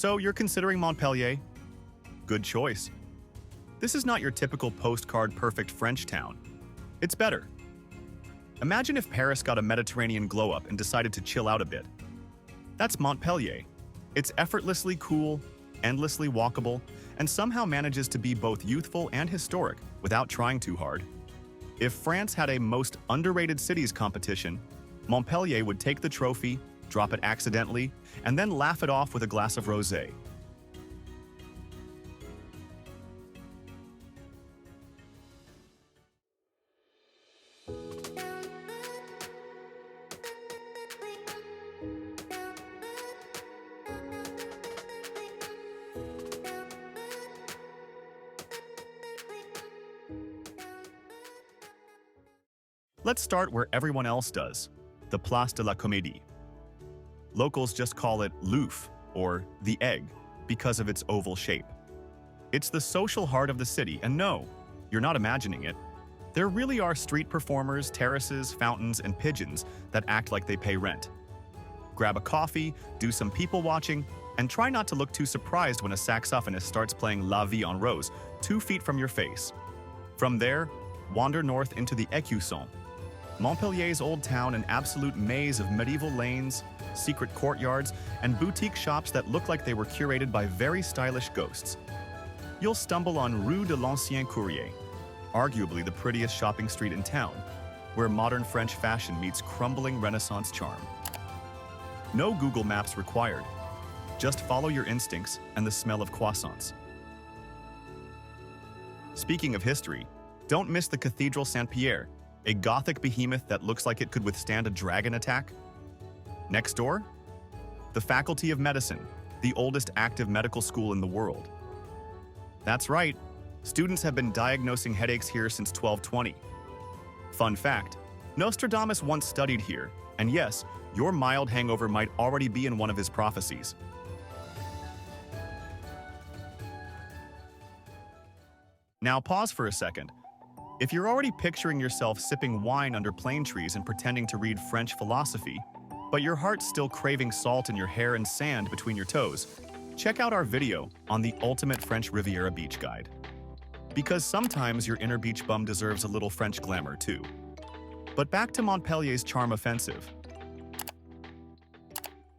So you're considering Montpellier? Good choice. This is not your typical postcard perfect French town. It's better. Imagine if Paris got a Mediterranean glow-up and decided to chill out a bit. That's Montpellier. It's effortlessly cool, endlessly walkable, and somehow manages to be both youthful and historic without trying too hard. If France had a most underrated cities competition, Montpellier would take the trophy, drop it accidentally, and then laugh it off with a glass of rosé. Let's start where everyone else does, the Place de la Comédie. Locals just call it Louf, or the Egg, because of its oval shape. It's the social heart of the city, and no, you're not imagining it. There really are street performers, terraces, fountains, and pigeons that act like they pay rent. Grab a coffee, do some people watching, and try not to look too surprised when a saxophonist starts playing La Vie en Rose 2 feet from your face. From there, wander north into the Écusson, Montpellier's old town, an absolute maze of medieval lanes, secret courtyards, and boutique shops that look like they were curated by very stylish ghosts. You'll stumble on Rue de l'Ancien Courrier, arguably the prettiest shopping street in town, where modern French fashion meets crumbling Renaissance charm. No Google Maps required. Just follow your instincts and the smell of croissants. Speaking of history, don't miss the Cathedral Saint-Pierre, a Gothic behemoth that looks like it could withstand a dragon attack. Next door, the Faculty of Medicine, the oldest active medical school in the world. That's right, students have been diagnosing headaches here since 1220. Fun fact, Nostradamus once studied here, and yes, your mild hangover might already be in one of his prophecies. Now pause for a second. If you're already picturing yourself sipping wine under plane trees and pretending to read French philosophy, but your heart's still craving salt in your hair and sand between your toes, check out our video on the ultimate French Riviera beach guide. Because sometimes your inner beach bum deserves a little French glamour too. But back to Montpellier's charm offensive.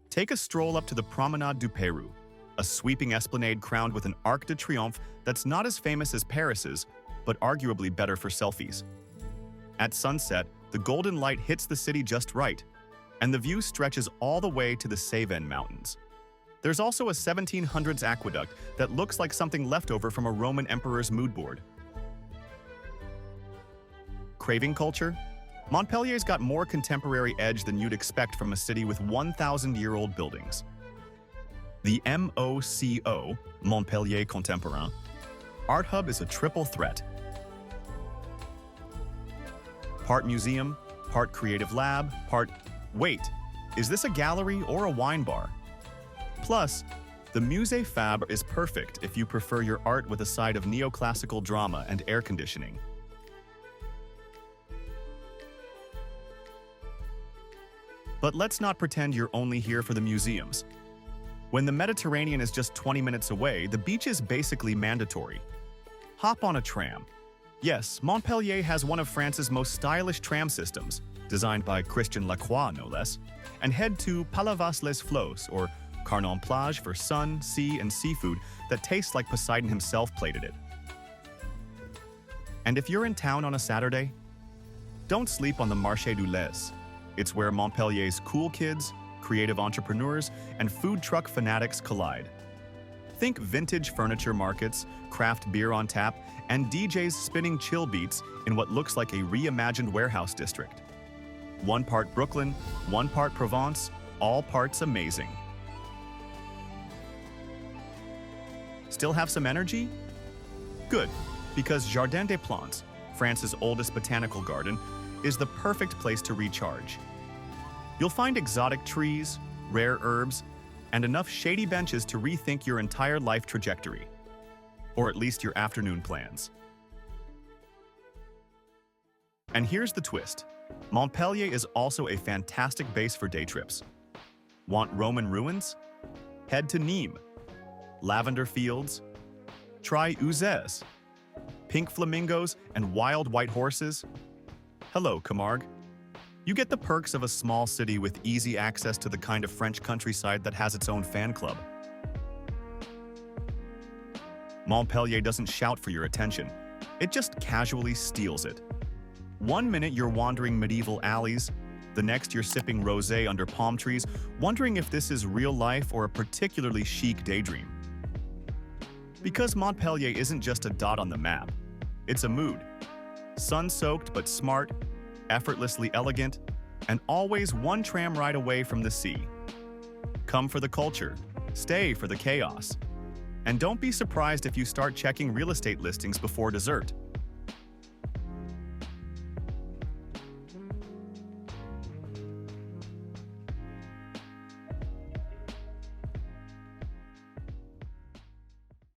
Take a stroll up to the Promenade du Pérou, a sweeping esplanade crowned with an Arc de Triomphe that's not as famous as Paris's, but arguably better for selfies. At sunset, the golden light hits the city just right, and the view stretches all the way to the Cévennes Mountains. There's also a 1700s aqueduct that looks like something left over from a Roman emperor's mood board. Craving culture? Montpellier's got more contemporary edge than you'd expect from a city with 1,000-year-old buildings. The MOCO, Montpellier Contemporain, Art Hub is a triple threat. Part museum, part creative lab, part... Wait, is this a gallery or a wine bar? Plus, the Musée Fabre is perfect if you prefer your art with a side of neoclassical drama and air conditioning. But let's not pretend you're only here for the museums. When the Mediterranean is just 20 minutes away, the beach is basically mandatory. Hop on a tram. Yes, Montpellier has one of France's most stylish tram systems, designed by Christian Lacroix no less, and head to Palavas-les-Flots, or Carnon Plage for sun, sea, and seafood that tastes like Poseidon himself plated it. And if you're in town on a Saturday, don't sleep on the Marché du Lez. It's where Montpellier's cool kids, creative entrepreneurs, and food truck fanatics collide. Think vintage furniture markets, craft beer on tap, and DJs spinning chill beats in what looks like a reimagined warehouse district. One part Brooklyn, one part Provence, all parts amazing. Still have some energy? Good, because Jardin des Plantes, France's oldest botanical garden, is the perfect place to recharge. You'll find exotic trees, rare herbs, and enough shady benches to rethink your entire life trajectory. Or at least your afternoon plans. And here's the twist. Montpellier is also a fantastic base for day trips. Want Roman ruins? Head to Nîmes, lavender fields? Try Uzès, pink flamingos and wild white horses? Hello, Camargue. You get the perks of a small city with easy access to the kind of French countryside that has its own fan club. Montpellier doesn't shout for your attention. It just casually steals it. One minute you're wandering medieval alleys, the next you're sipping rosé under palm trees, wondering if this is real life or a particularly chic daydream. Because Montpellier isn't just a dot on the map, it's a mood. Sun-soaked but smart, effortlessly elegant, and always one tram ride away from the sea. Come for the culture, stay for the chaos. And don't be surprised if you start checking real estate listings before dessert.